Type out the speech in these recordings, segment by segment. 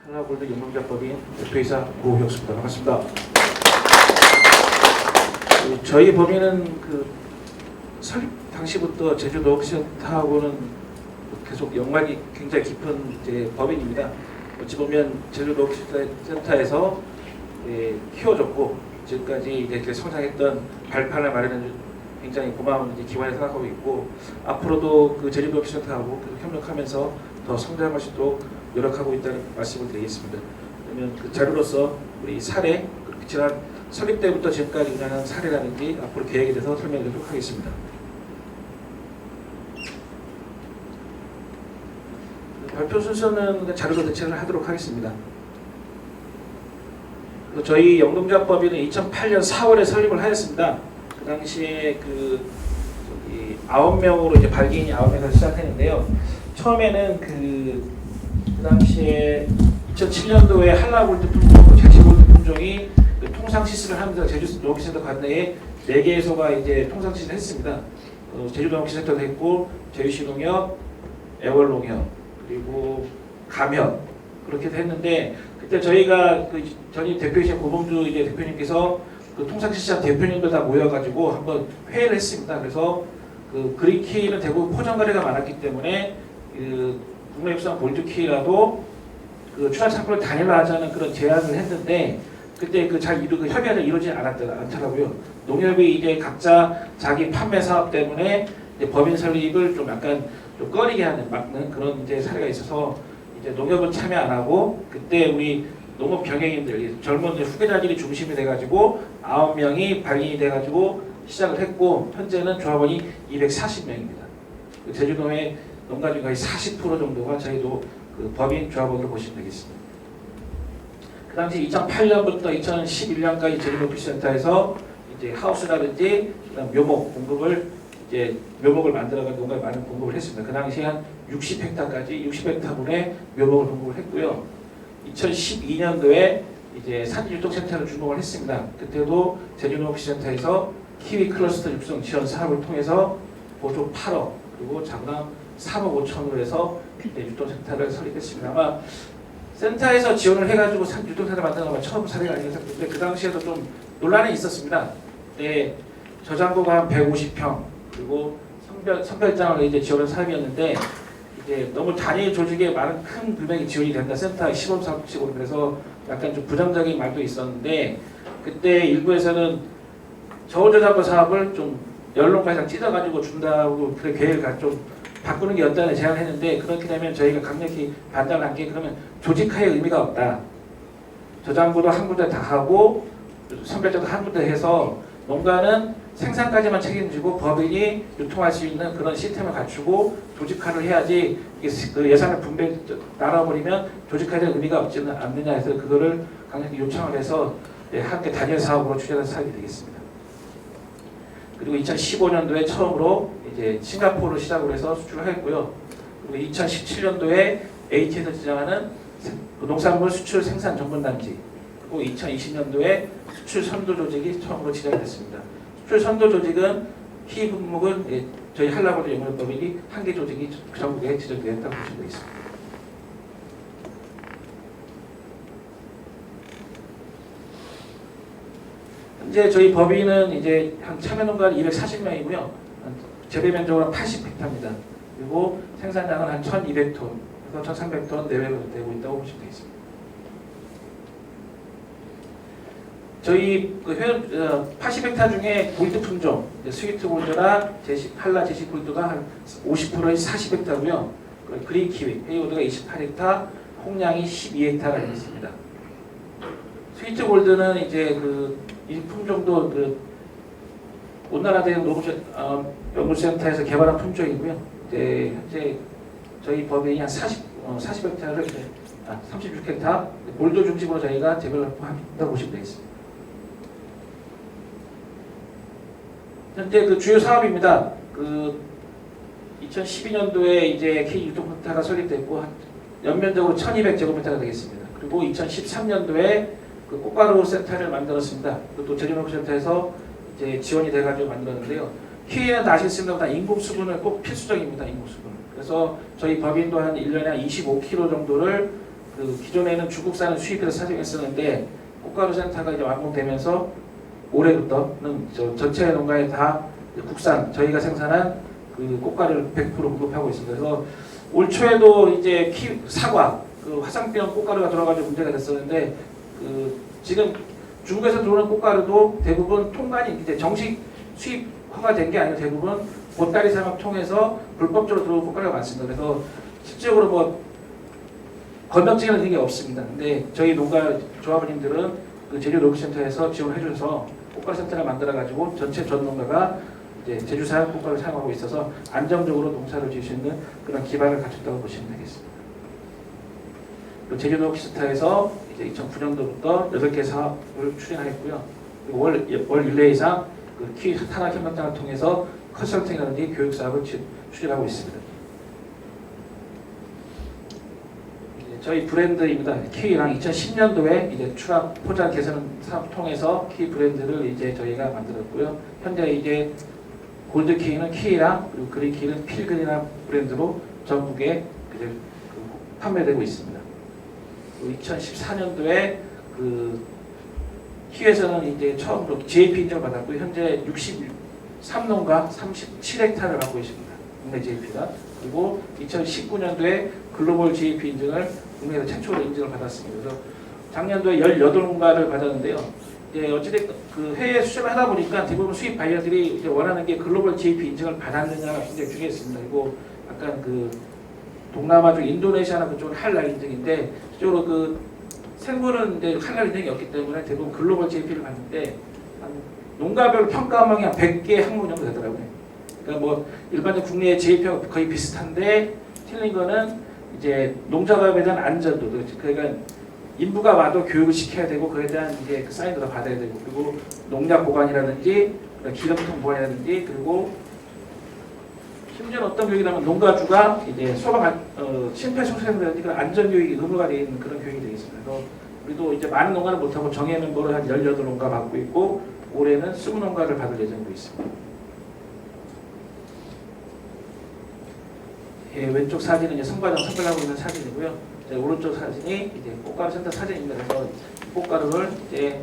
한라골드 영농자법인 대표이사 고혁수입니다. 반갑습니다. 저희 법인은 설립 당시부터 제주도 옥시센터하고는 계속 연관이 굉장히 깊은 법인입니다. 어찌 보면 제주도 옥시센터에서 키워줬고 지금까지 이렇게 성장했던 발판을 마련해 굉장히 고마운 기관을 생각하고 있고, 앞으로도 제주도 옥시센터하고 협력하면서 더 성장할 수 있도록 노력하고 있다는 말씀을 드리겠습니다. 그러면 자료로서 우리 사례, 지난 설립 때부터 지금까지 일어나는 사례라든지 앞으로 계획에 대해서 설명드리도록 하겠습니다. 발표 순서는 자료로 대체를 하도록 하겠습니다. 저희 영농자법인은 2008년 4월에 설립을 하였습니다. 그 당시에 9명으로 발기인이 9명에서 시작했는데요. 처음에는 그 당시에 2007년도에 한라골드 품종, 제시골드 품종이 통상 시술을 하면서 제주도 옥시센터 관내에 4개소가 통상 시술을 했습니다. 제주도 옥시센터도 했고, 제주시농협, 애월농협, 그리고 감협, 그렇게 했는데, 그때 저희가 전임 대표이신 고봉주 대표님께서 통상 시술한 대표님들 다 모여가지고 한번 회의를 했습니다. 그래서 그린키는 대부분 포장 거래가 많았기 때문에 국내 육상 골드키라도 출하 창고를 단일화하자는 그런 제안을 했는데, 그때 협의가 이루어지지 않더라고요. 농협이 각자 자기 판매 사업 때문에 법인 설립을 좀 약간 좀 꺼리게 막는 그런 사례가 있어서 농협은 참여 안 하고, 그때 우리 농업 경영인들, 젊은 후계자들이 중심이 돼가지고 9명이 발인이 돼가지고 시작을 했고, 현재는 조합원이 240명입니다. 제주도의 농가 중 거의 40% 정도가 저희도 법인 조합원으로 보시면 되겠습니다. 그 당시 2008년부터 2011년까지 제주도 옥시센터에서 하우스라든지 묘목 공급을 묘목을 만들어가지고 농가에 많은 공급을 했습니다. 그 당시 한 60헥타까지 60헥타분의 묘목을 공급을 했고요. 2012년도에 산지유통센터를 준공을 했습니다. 그때도 제주도 옥시센터에서 키위 클러스터 육성 지원 사업을 통해서 보조 8억 그리고 자구당 3억 5천으로 해서 유통센터를 설립했습니다. 아마 센터에서 지원을 해가지고 유통센터 만드는 건 처음 사례가 아니라서 그때 그 당시에도 좀 논란이 있었습니다. 그때 저장고가 한 150평 그리고 선별장을 지원한 사업이었는데, 너무 단위 조직에 많은 큰 금액이 지원이 된다. 센터 시범 사업식으로. 그래서 약간 좀 부정적인 말도 있었는데, 그때 일부에서는 저울저장고 사업을 좀 연lon가에서 찢어가지고 준다고 그런 계획을 좀 바꾸는 게 어떠냐 제안을 했는데, 그렇게 되면 저희가 강력히 반대를 한 게, 그러면 조직화의 의미가 없다. 저장고도 한 군데 다 하고 선별장도 한 군데 해서 농가는 생산까지만 책임지고 법인이 유통할 수 있는 그런 시스템을 갖추고 조직화를 해야지, 예산을 분배 나눠버리면 조직화에 대한 의미가 없지는 않느냐 해서 그거를 강력히 요청을 해서 함께 단일 사업으로 추진한 사업이 되겠습니다. 그리고 2015년도에 처음으로 싱가포르를 시작으로 해서 수출을 했고요. 그리고 2017년도에 AT에서 지정하는 농산물 수출 생산 전문단지, 그리고 2020년도에 수출 선도 조직이 처음으로 지정이 됐습니다. 수출 선도 조직은 키 품목은 저희 한라골드 영농법인이 한 개 조직이 전국에 지정되었다고 보시면 되겠습니다. 현재 저희 법인은 한 참여농가는 240명이고요. 재배 면적은 80헥타입니다. 그리고 생산량은 한 1,200톤, 1,300톤 내외로 되고 있다고 보시면 되겠습니다. 저희 80헥타 중에 골드 품종, 스위트 골드나 한라 제시 골드가 한 50%의 40헥타고요. 그린 키위, 헤이워드가 28헥타, 홍량이 12헥타가 되겠습니다. 스위트 골드는 이 품종도 온난화된 연구센터에서 개발한 품종이고요. 현재 저희 법인이 한 40헥타를 36헥타 골드 중심으로 저희가 재배를 한다고 보시면 되겠습니다. 현재 주요 사업입니다. 2012년도에 K 유통센터가 설립됐고 연면적으로 1,200제곱미터가 되겠습니다. 그리고 2013년도에 꽃가루 센터를 만들었습니다. 또 제주도 센터에서 지원이 돼가지고 만들었는데요. 키위는 다 아시겠습니다. 인공 수분은 꼭 필수적입니다. 인공 수분. 그래서 저희 법인도 한 1년에 한 25kg 정도를 그 기존에는 중국산을 수입해서 사용했었는데 꽃가루 센터가 이제 완공되면서 올해부터는 전체 농가에 다 국산 저희가 생산한 그 꽃가루를 100% 공급하고 있습니다. 그래서 올 초에도 이제 사과 그 화상병 꽃가루가 들어가지고 문제가 됐었는데 그 지금 중국에서 들어오는 꽃가루도 대부분 통관이 이제 정식 수입 허가된 게 아니고 대부분 보따리 사막 통해서 불법적으로 들어온 꽃가루가 많습니다. 그래서 실질적으로 뭐 건명증이나 그런 게 없습니다. 근데 저희 농가 조합원님들은 그 제주 농기센터에서 지원을 해주셔서 꽃가루 센터를 만들어가지고 전체 전 농가가 이제 제주산 꽃가루를 사용하고 있어서 안정적으로 농사를 지을 수 있는 그런 기반을 갖췄다고 보시면 되겠습니다. 제주 농기센터에서 이제 2009년도부터 8개 사업을 추진하였고요. 그리고 월 1회 이상 그 키위 탄압 협력단을 통해서 컨설팅이라든지 교육 사업을 추진하고 있습니다. 저희 브랜드입니다. 키위랑 2010년도에 이제 추락 포장 개선 사업 통해서 키위 브랜드를 이제 저희가 만들었고요. 현재 이제 골드 키위는 키위랑 그리고 그린 키위는 필근이라는 브랜드로 전국에 이제 판매되고 있습니다. 2014년도에 그 키위에서는 이제 처음으로 GAP 인증을 받았고 현재 63농가 37헥타를 갖고 있습니다. 국내 GAP가. 그리고 2019년도에 글로벌 GAP 인증을 국내에서 최초로 인증을 받았습니다. 그래서 작년도에 18농가를 받았는데요. 이제 어찌됐든 그 해외 수출을 하다 보니까 대부분 수입 바이어들이 이제 원하는 게 글로벌 GAP 인증을 받았느냐가 굉장히 중요했습니다. 그리고 약간 그 동남아 쪽 인도네시아나 그쪽은 할랄 인증인데 실제로 그 생물은 이제 할랄 인증이 없기 때문에 대부분 글로벌 GAP를 받는데 한 농가별 평가망이 한 100개 항목 정도 되더라고요. 그러니까 뭐 일반적 국내 GAP하고 거의 비슷한데 틀린 거는 이제 농작업에 대한 안전도 그러니까 인부가 와도 교육을 시켜야 되고 그에 대한 이제 그 사인도 다 받아야 되고 그리고 농약 보관이라든지 기름통 보관이라든지 그리고 심지어는 어떤 교육이라면 농가주가 이제 심폐소생이라든지 그런 안전 교육이 의무가 되어 있는 그런 교육이 되겠습니다. 그래서 우리도 이제 많은 농가를 못하고 정예 멤버를 한 18농가 받고 있고 올해는 20농가를 받을 예정으로 있습니다. 예, 왼쪽 사진은 이제 선과장 선별하고 있는 사진이고요. 이제 오른쪽 사진이 이제 꽃가루 센터 사진입니다. 그래서 꽃가루를 이제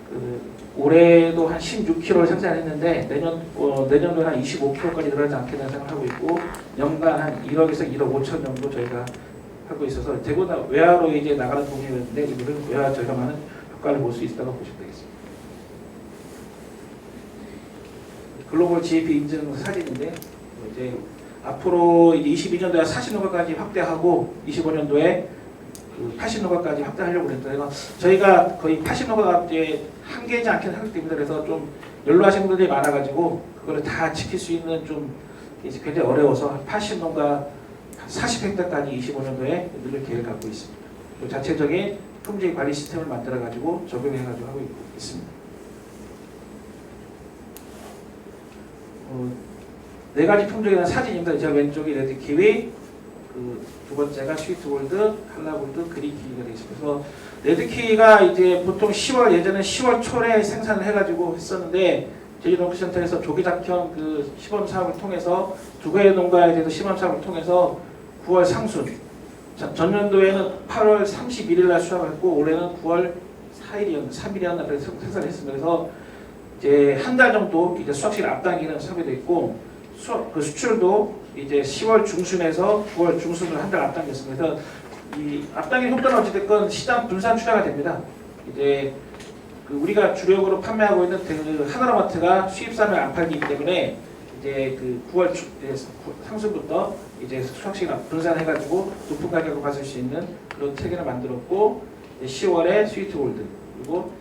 그 올해도 한 16kg를 생산했는데 내년도에 한 25kg까지 늘어나지 않겠다는 생각을 하고 있고 연간 한 1억에서 1억 5천 정도 저희가 하고 있어서 대부분 외화로 이제 나가는 동력인데 이들은 외화 저렴하는 효과를 볼 수 있다고 보시면 되겠습니다. 글로벌 GAP 인증 사진인데 이제 앞으로 22년도에 40농가까지 확대하고 25년도에 그 80농가까지 확대하려고 그랬는데 저희가 거의 80농가가 이제 한계이지 않게 하기 때문에 그래서 좀 연로하신 분들이 많아가지고 그거를 다 지킬 수 있는 좀 이제 굉장히 어려워서 80농가 40헥타까지 25년도에 늘릴 계획을 갖고 있습니다. 또 자체적인 품질 관리 시스템을 만들어가지고 적용해가지고 하고 있습니다. 네 가지 품종에 대한 사진입니다. 제가 왼쪽이 레드 키위, 그 두 번째가 스위트 골드, 한라 골드, 그린 키위가 되겠습니다. 그래서 레드 키위가 이제 보통 10월 예전에 10월 초에 생산을 해가지고 했었는데 제주 농기센터에서 조기작형 그 시범 사업을 통해서 두 개의 농가에 대해서 시범 사업을 통해서 9월 상순, 전년도에는 8월 31일 날 수확을 했고 올해는 9월 3일이었나 그래서 생산을 했습니다. 그래서 이제 한 달 정도 이제 수확 시기를 앞당기는 사업이 되어 있고 그 수출도 이제 10월 중순에서 9월 중순으로 한 달 앞당겼습니다. 그래서 이 앞당긴 효과는 어찌됐건 시장 분산 출하가 됩니다. 이제 그 우리가 주력으로 판매하고 있는 그 하나로마트가 수입산을 안 팔기 때문에 이제 그 9월 상순부터 이제 수확시기를 분산해가지고 높은 가격을 받을 수 있는 그런 체계를 만들었고 10월에 스위트 골드 그리고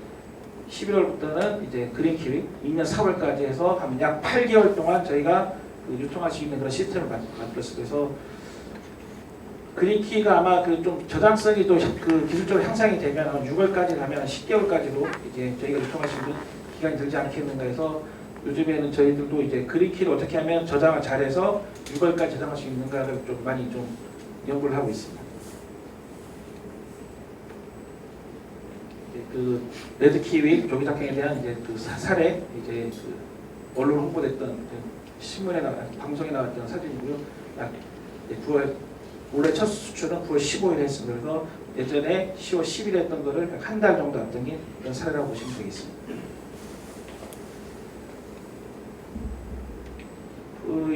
11월부터는 이제 그린 키위 2년 4월까지 해서 한 약 8개월 동안 저희가 그 유통할 수 있는 그런 시스템을 만들었어요. 그래서 그린 키위가 아마 그 좀 저장성이 또 그 기술적으로 향상이 되면 한 6월까지 가면 10개월까지도 이제 저희가 유통할 수 있는 기간이 들지 않겠는가 해서 요즘에는 저희들도 이제 그린 키위를 어떻게 하면 저장을 잘해서 6월까지 저장할 수 있는가를 좀 많이 좀 연구를 하고 있습니다. 그 레드 키위 조기작형에 대한 이제 그 사례 이제 그 언론 홍보됐던 신문에 방송에 나왔던 사진이고요. 약 9월 올해 첫 수출은 9월 15일에 했습니다. 그래서 예전에 10월 10일에 했던 거를 한 달 정도 앞당긴 그런 사례라고 보시면 되겠습니다.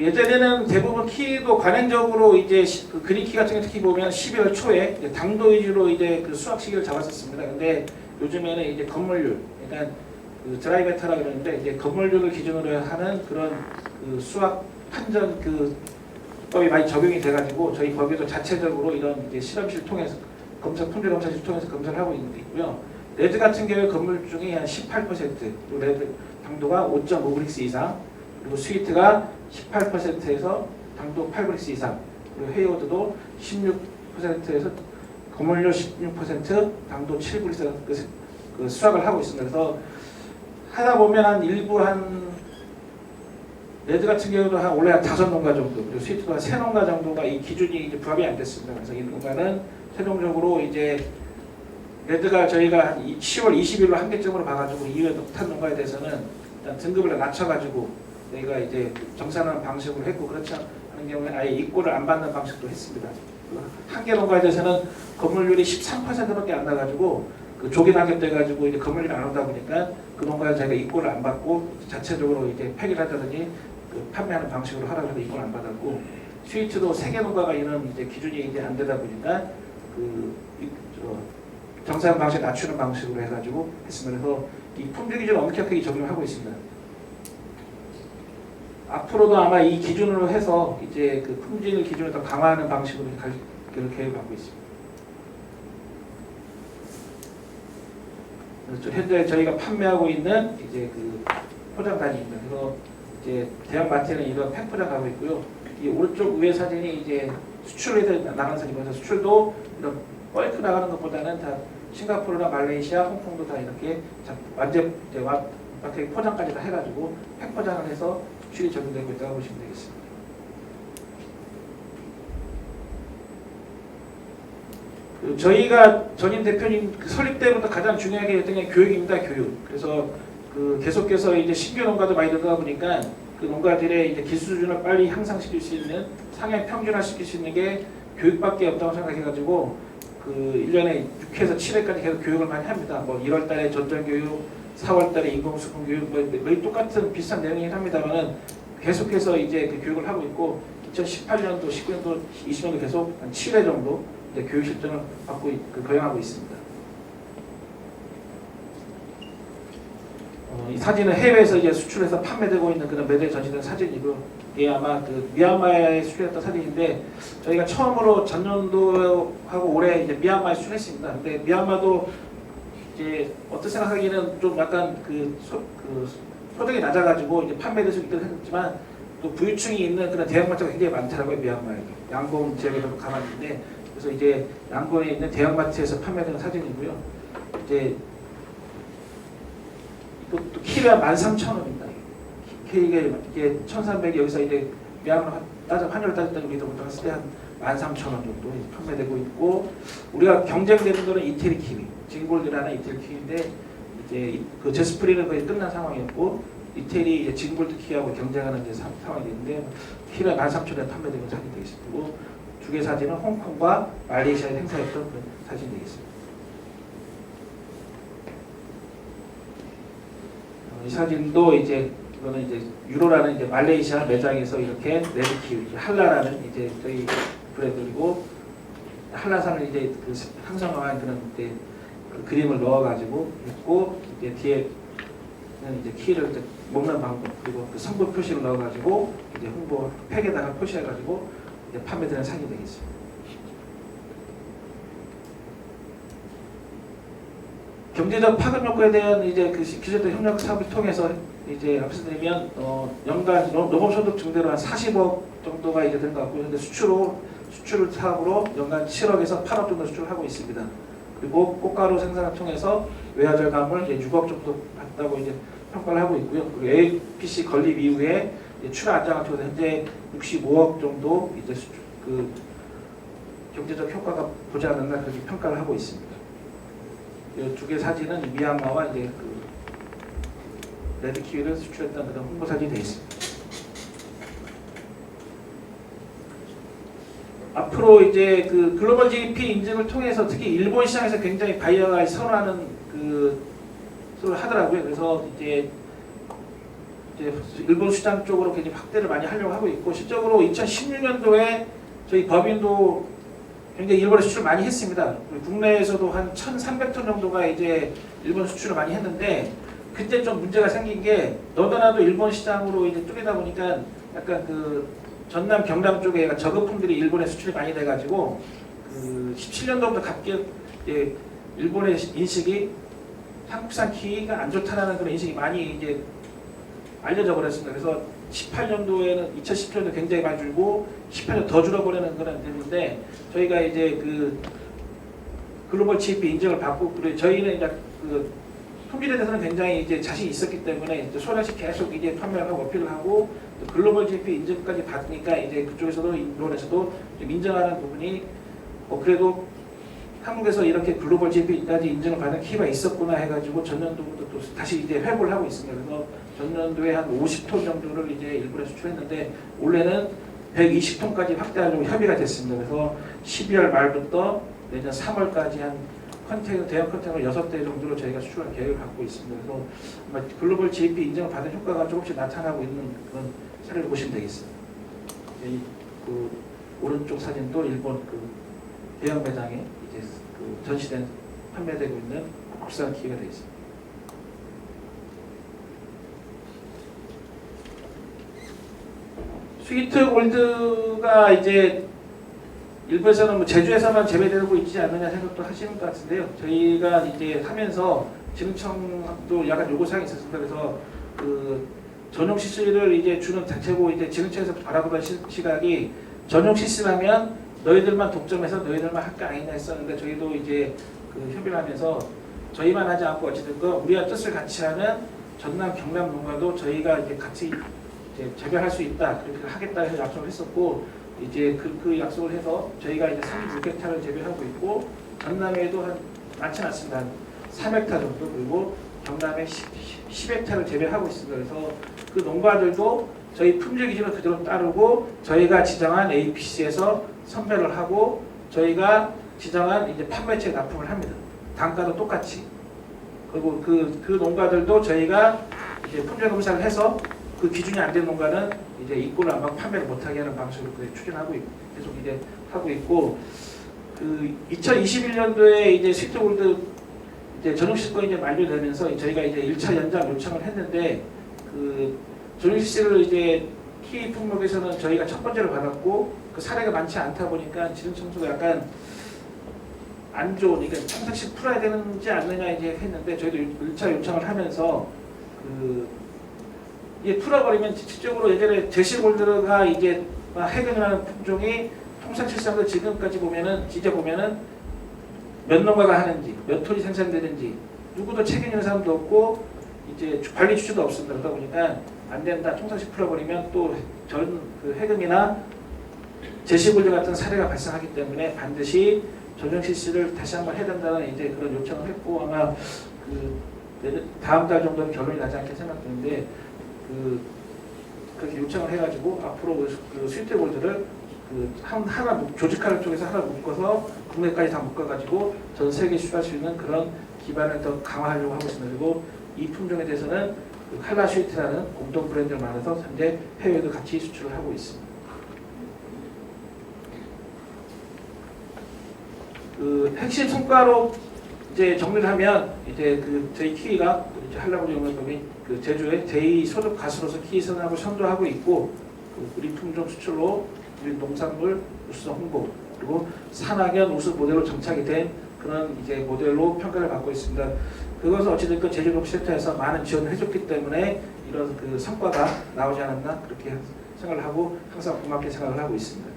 예전에는 대부분 키도 관행적으로 이제 그 그린키 같은 게 특히 보면 12월 초에 이제 당도 위주로 이제 그 수확 시기를 잡았었습니다. 근데 요즘에는 이제 건물률, 그러니까 그 드라이 베타라 그러는데 이제 건물률을 기준으로 하는 그런 그 수확 판정 그 법이 많이 적용이 돼가지고 저희 법에도 자체적으로 이런 이제 실험실 통해서 품질 검사실 통해서 검사를 하고 있는 게 있고요. 레드 같은 경우에 건물 중에 한 18%, 그리고 레드 당도가 5.5브릭스 이상, 그리고 스위트가 18%에서 당도 8브릭스 이상, 그리고 헤이워드도 16%에서 건물률 16%, 당도 7브릭스 그 수확을 하고 있습니다. 그래서 하다 보면 한 일부 한 레드 같은 경우도 한 원래 한 5농가 정도, 그리고 스위트도 한 3농가 정도가 이 기준이 이제 부합이 안 됐습니다. 그래서 이 농가는 최종적으로 이제 레드가 저희가 한 10월 20일로 한계점으로 봐가지고 이후에 녹탄 농가에 대해서는 일단 등급을 낮춰가지고 저희가 이제 정산하는 방식으로 했고, 그렇지 않은 경우에 아예 입고를 안 받는 방식도 했습니다. 한계 농가에 대해서는 건물률이 13%밖에 안 나가지고 그 조기 낙엽돼가지고 이제 건물률이 안 오다 보니까 그 농가에 저희가 입고를 안 받고 자체적으로 이제 폐기를 한다든지 그 판매하는 방식으로 하라고 해서 입고를 안 받았고, 스위트도 3개 농가가 이런 이제 기준이 이제 안 되다 보니까 그 정산 방식 낮추는 방식으로 해가지고 했습니다. 그래서 이 품질 기준을 엄격하게 적용하고 있습니다. 앞으로도 아마 이 기준으로 해서 이제 그 품질 기준을 더 강화하는 방식으로 갈 계획을 갖고 있습니다. 현재 저희가 판매하고 있는 이제 그 포장단위입니다. 그래서 이제 대형 마트는 이런 팩 포장하고 있고요. 이 오른쪽 위에 사진이 이제 수출해서 나가는 사진이면서 수출도 이런 벌크 나가는 것보다는 다 싱가포르나 말레이시아, 홍콩도 다 이렇게 완전 이제 마트 포장까지 다 해가지고 팩 포장을 해서 수출이 적용되고 있다고 보시면 되겠습니다. 저희가 전임 대표님 그 설립 때부터 가장 중요하게 했던 게 교육입니다. 교육. 그래서 그 계속해서 이제 신규 농가도 많이 들어가 보니까 그 농가들의 이제 기술 수준을 빨리 향상시킬 수 있는, 상향 평준화시킬 수 있는 게 교육밖에 없다고 생각해가지고 그 1년에 6회에서 7회까지 계속 교육을 많이 합니다. 뭐 1월달에 전전교육, 4월달에 인공수분 교육, 뭐 매일 똑같은 비슷한 내용이긴 합니다만은 계속해서 이제 그 교육을 하고 있고 2018년도, 19년도, 20년도 계속 한 7회 정도 이제 교육 실전을 받고 거행하고 있습니다. 이 사진은 해외에서 이제 수출해서 판매되고 있는 그런 매대에 전시된 사진이고요. 이게 아마 그 미얀마에 수출했던 사진인데 저희가 처음으로 전년도하고 올해 이제 미얀마에 수출했습니다. 근데 미얀마도 이제 어떤 생각하기에는 좀 약간 소득이 낮아가지고 이제 판매될 수 있도록 했지만 또 부유층이 있는 그런 대형마트가 굉장히 많더라고요. 미얀마에 양곤 지역에도 가봤는데, 그래서 이제 양곤에 있는 대형마트에서 판매되는 사진이고요. 이제 또 키가 13,000원입니다. 이게 1,300이 여기서 이제 미얀마 환율을 따졌더니 우리도 보통 했을 때 한 13,000원 정도 판매되고 있고, 우리가 경쟁되는 거는 이태리 키위, 징골드라는 이태리 키위인데 이제 그 제스프리는 거의 끝난 상황이었고 이태리 이제 징골드 키위하고 경쟁하는 이제 상황이 있는데 키가 13,000원에 판매되는 사진이 되겠습니다. 두 개 사진은 홍콩과 말레이시아에 행사했던 그런 사진이 되겠습니다. 이 사진도 이제 이거는 이제 유로라는 이제 말레이시아 매장에서 이렇게 레드키위 한라라는 이제 저희 브랜드이고 한라산을 이제 그 항상화한 그런 이제 그 그림을 넣어가지고 있고, 이제 뒤에는 이제 키를 이제 먹는 방법, 그리고 그 성분 표시를 넣어가지고 이제 홍보 팩에다가 표시해가지고 이제 판매되는 사진이 되겠습니다. 경제적 파급 효과에 대한 이제 그 기술적 협력 사업을 통해서 이제 말씀드리면 연간 농업소득 증대로 한 40억 정도가 이제 되는 것 같고요. 근데 수출 사업으로 연간 7억에서 8억 정도 수출하고 있습니다. 그리고 꽃가루 생산을 통해서 외화 절감을 이제 6억 정도 받다고 이제 평가를 하고 있고요. 그리고 APC 건립 이후에 출하 안장을 통해서 현재 65억 정도 이제 그 경제적 효과가 보지 않았나 그렇게 평가를 하고 있습니다. 이 두 개 사진은 미얀마와 이제 그 레드키위를 수출했던 그런 홍보 사진이 되어 있습니다. 앞으로 이제 그 글로벌 GDP 인증을 통해서 특히 일본 시장에서 굉장히 바이어가 선호하는 그 소를 하더라고요. 그래서 이제 일본 시장 쪽으로 굉장히 확대를 많이 하려고 하고 있고, 실적으로 2016년도에 저희 법인도 굉장히 일본에 수출을 많이 했습니다. 국내에서도 한 1,300톤 정도가 이제 일본 수출을 많이 했는데, 그때 좀 문제가 생긴 게 너도나도 일본 시장으로 이제 뚫리다 보니까 약간 그 전남 경남 쪽에 저급품들이 일본에 수출이 많이 돼가지고 그 17년도부터 갑자기 일본의 인식이 한국산 키가 안 좋다라는 그런 인식이 많이 이제 알려져 버렸습니다. 그래서 18년도에는 2017년도 굉장히 많이 줄고 18년 더 줄어버리는 그런 됐는데, 저희가 이제 그 글로벌 GDP 인증을 받고, 그리고 저희는 이제 그 품질에 대해서는 굉장히 이제 자신이 있었기 때문에 이제 소량씩 계속 이제 판매를 하고 어필을 하고, 또 글로벌 GDP 인증까지 받으니까 이제 그쪽에서도 일본에서도 좀 인정하는 부분이 그래도 한국에서 이렇게 글로벌 GDP까지 인증을 받은 키가 있었구나 해가지고 전년도부터 또 다시 이제 회복을 하고 있습니다. 그래서 전년도에 한 50톤 정도를 이제 일본에 수출했는데 올해는 120톤까지 확대하려고 협의가 됐습니다. 그래서 12월 말부터 내년 3월까지 한 컨테이너, 대형 컨테이너 6대 정도로 저희가 수출할 계획을 갖고 있습니다. 그래서 아마 글로벌 GDP 인증을 받은 효과가 조금씩 나타나고 있는 그런 사례를 보시면 되겠습니다. 그 오른쪽 사진도 일본 그 대형 매장에 이제 그 전시된 판매되고 있는 국산 기계가 되어 있습니다. 스위트 골드가 이제 일부에서는 뭐 제주에서만 재배되고 있지 않느냐 생각도 하시는 것 같은데요. 저희가 이제 하면서 지능청도 약간 요구사항이 있었습니다. 그래서 그 전용 CC를 이제 주는 자체고, 이제 지능청에서 바라보던 시각이 전용 CC라면 너희들만 독점해서 너희들만 할 게 아니냐 했었는데, 저희도 이제 그 협의를 하면서 저희만 하지 않고 어찌됐든 우리와 뜻을 같이 하는 전남 경남 농가도 저희가 이제 같이 이제 재배할 수 있다, 그렇게 하겠다 해서 약속을 했었고, 이제 그 약속을 해서 저희가 이제 36헥타를 재배하고 있고, 전남에도 한 많지 않습니다. 한 3헥타 정도, 그리고 경남에 10헥타를 재배하고 있습니다. 그래서 그 농가들도 저희 품질 기준을 그대로 따르고 저희가 지정한 APC에서 선별을 하고 저희가 지정한 이제 판매처에 납품을 합니다. 단가도 똑같이. 그리고 그 농가들도 저희가 이제 품질 검사를 해서 그 기준이 안 되는 농가는 이제 입고를 안 하고 판매를 못하게 하는 방식으로 추진하고 있고, 계속 이제 하고 있고, 그 2021년도에 이제 스위트골드 이제 전용 시스템이 이제 만료되면서 저희가 이제 1차 연장 요청을 했는데, 그 전용 시스템을 이제 키 품목에서는 저희가 첫 번째로 받았고, 그 사례가 많지 않다 보니까 지능청소가 약간 안 좋으니까 청산시 풀어야 되는지 않느냐 이제 했는데, 저희도 1차 요청을 하면서 이게 풀어버리면 실질적으로 예전에 제시골드가 이제 해금이라는 품종이 통상실상도 지금까지 보면은 몇 농가가 하는지, 몇 톤이 생산되는지 누구도 책임지는 사람도 없고 이제 관리 주체도 없습니다. 그러다 보니까 안 된다, 통상시 풀어버리면 또 전 그 해금이나 제시골드 같은 사례가 발생하기 때문에 반드시 전용 실시를 다시 한번 해야 된다는 이제 그런 요청을 했고, 아마 그 다음 달 정도는 결론이 나지 않게 생각되는데, 그렇게 요청을 해가지고 앞으로 그 스위트골드를 하나 조직하는 쪽에서 하나 묶어서 국내까지 다 묶어가지고 전 세계 수출할 수 있는 그런 기반을 더 강화하려고 하고 있습니다. 그리고 이 품종에 대해서는 그 칼라 스위트라는 공동 브랜드를 만들어서 현재 해외에도 같이 수출을 하고 있습니다. 그 핵심 성과로 이제 정리를 하면, 이제 그 저희 키위가 이제 한라구리 용역법이 그 제주의 제2 소득 가수로서 키위 선언을 선도하고 있고, 그 우리 품종 수출로 우리 농산물 우수성 홍보, 그리고 산학연 우수 모델로 정착이 된 그런 이제 모델로 평가를 받고 있습니다. 그것은 어찌됐든 제주농식센터에서 많은 지원을 해줬기 때문에 이런 그 성과가 나오지 않았나 그렇게 생각을 하고 항상 고맙게 생각을 하고 있습니다.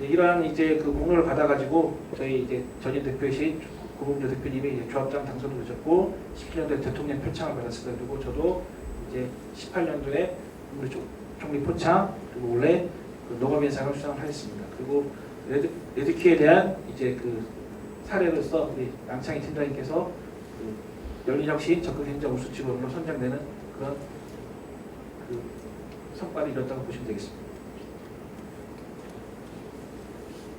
이러한 이제 그 공로를 받아가지고 저희 이제 전임 대표이신 고봉조 대표님이 이제 조합장 당선을 되셨고, 17년도에 대통령 표창을 받았습니다. 그리고 저도 이제 18년도에 우리 총리 표창, 그리고 올해 그 농업인상을 수상을 하였습니다. 그리고 레드키에 대한 이제 그 사례로서 우리 남창희 팀장님께서 그 열린혁신 적극행정 우수 직원으로 선정되는 그런 그 성과를 이뤘다고 보시면 되겠습니다.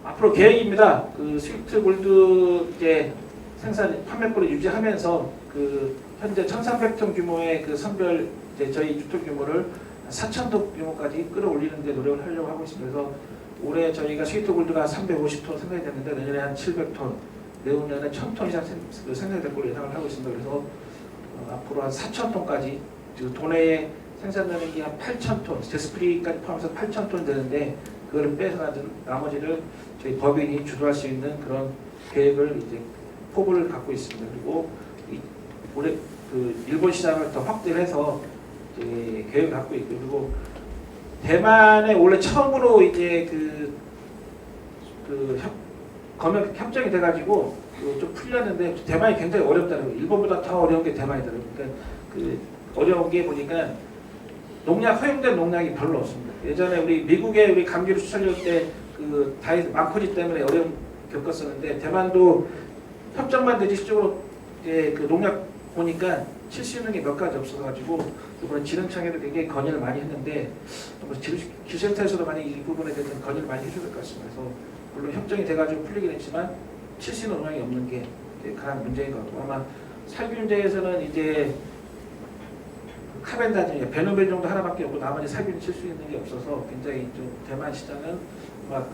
앞으로 계획입니다. 그 스위트 골드 이제 생산 판매권을 유지하면서 그 현재 1,300톤 규모의 그 선별 이제 저희 주택 규모를 4,000톤 규모까지 끌어올리는 데 노력을 하려고 하고 있습니다. 그래서 올해 저희가 스위트 골드가 350톤 생산이 됐는데 내년에 한 700톤, 내후년에 1,000톤 이상 생산이 될 걸로 예상을 하고 있습니다. 그래서 앞으로 한 4,000톤까지 지금 도내에 생산되는 게 한 8,000톤, 제스프리까지 포함해서 8,000톤 되는데 그거를 빼서 나머지를 저희 법인이 주도할 수 있는 그런 계획을 이제 포부를 갖고 있습니다. 그리고 올해 그 일본 시장을 더 확대를 해서 이제 계획을 갖고 있고, 그리고 대만에 원래 처음으로 이제 검역 협정이 돼가지고 좀 풀렸는데 대만이 굉장히 어렵다는 거예요. 일본보다 더 어려운 게 대만이더라고요. 그러니까 그 어려운 게 보니까 농약 허용된 농약이 별로 없습니다. 예전에 우리 미국에 우리 감귤 수출할 때그 다이 마코지 때문에 어려움 겪었었는데 대만도 협정만 되지 실적으로 그 농약 보니까 칠 수 있는 게 몇 가지 없어가지고 이번에 지능청에도 굉장히 건의를 많이 했는데 기술센터에서도 많이 이 부분에 대해서 건의를 많이 해줘야 될 것 같습니다. 그래서 물론 협정이 돼가지고 풀리긴 했지만 칠 수 있는 농약이 없는 게 가장 문제인 것 같고, 아마 살균제에서는 이제 카벤다진, 베노벨 정도 하나밖에 없고 나머지 살균 칠 수 있는 게 없어서 굉장히 좀 대만 시장은 막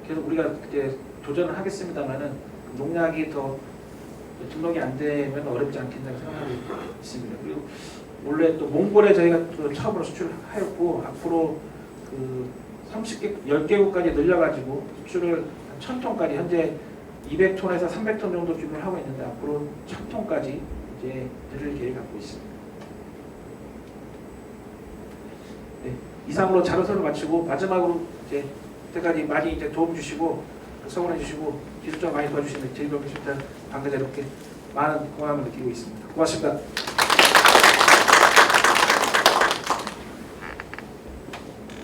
계속 우리가 이제 도전을 하겠습니다만은 농약이 더 등록이 안 되면 어렵지 않겠냐고 생각하고 있습니다. 그리고 원래 또 몽골에 저희가 또 처음으로 수출하였고 앞으로 그 10개국까지 늘려가지고 수출을 1,000톤까지 현재 200톤에서 300톤 정도 규모를 하고 있는데 앞으로 1,000톤까지 이제 늘릴 계획을 갖고 있습니다. 네, 이상으로 자료서를 마치고 마지막으로 이제 때까지 많이 이제 도움 주시고 성원해 주시고 기술자 많이 도와주시는 제일병기술단 관계자 이렇게 많은 고마움을 느끼고 있습니다. 고맙습니다.